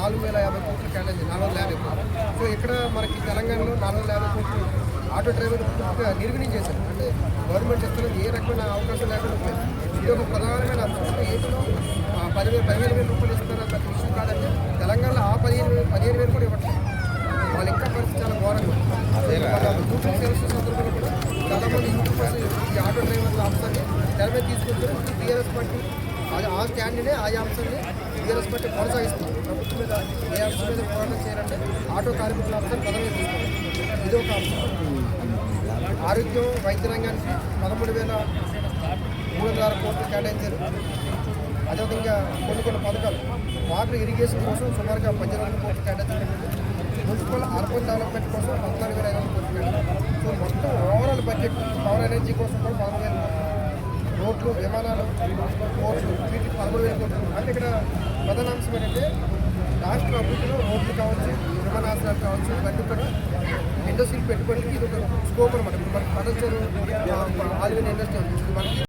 4,050 కోట్లు కేటాయించి 450 కోట్లు. సో ఇక్కడ మనకి తెలంగాణలో 450 కోట్లు ఆటో డ్రైవర్ పూర్తిగా నిర్వీర్యం చేశారు. అంటే గవర్నమెంట్ ఇస్తున్న ఏ రకమైన అవకాశం లేకుండా పోయింది. ఇది ఒక ప్రధానమైన అంశం. అంటే ఏపీలో 15,000 రూపాయలు ఇస్తున్న పెద్ద విషయం కాదంటే తెలంగాణలో ఆ 15,000 కూడా ఇవ్వట్లేదు. వాళ్ళు ఇంకా పరిస్థితి చాలా ఘోరంగా యూట్యూబ్ సేల్స్ సందర్భంలో కూడా చాలామంది యూట్యూబర్స్ ఈ ఆటో డ్రైవర్ల అంశాన్ని తెర మీద తీసుకొచ్చారు. టీఆర్ఎస్ పార్టీ ఆ స్టాండ్నే ఆయా అంశాన్ని టీఆర్ఎస్ పార్టీ కొనసాగిస్తుంది. ప్రభుత్వం మీద ఏ అంశం మీద పోరాటం చేయాలంటే ఆటో కార్మికుల అంశాన్ని ప్రధానంగా తీసుకుంటారు. ఇది ఒక అంశం. ఆరోగ్యం వైద్య రంగానికి 13,306 కోట్లు కేటాయించారు. అదేవిధంగా కొన్ని పథకాలు వాటర్ ఇరిగేషన్ కోసం సుమారుగా 18,000 కోట్లు కేటాయించారు. మున్సిపల్ అర్బన్ డెవలప్మెంట్ కోసం 14,500 కోట్లు కేటాయించారు. సో మొత్తం ఓవరాల్ బడ్జెట్ పవర్ ఎనర్జీ కోసం కూడా 13,000 కోట్లు, రోడ్లు విమానాలు పోర్ట్లు వీటికి 13,000 కోట్లు. అంటే ఇక్కడ ప్రధాన అంశం ఏంటంటే రాష్ట్ర అభివృద్ధిలో రోడ్లు కావచ్చు, విమానాశ్రయాలు కావచ్చు, ఇవన్నీ కూడా ఇండస్ట్రీ పెట్టుబడికి ఇది ఒక స్కోప్ అనమాట. ఇప్పుడు మనకి పదచరు ఆలివిన్ ఇండస్ట్రీ ఉంది మనకి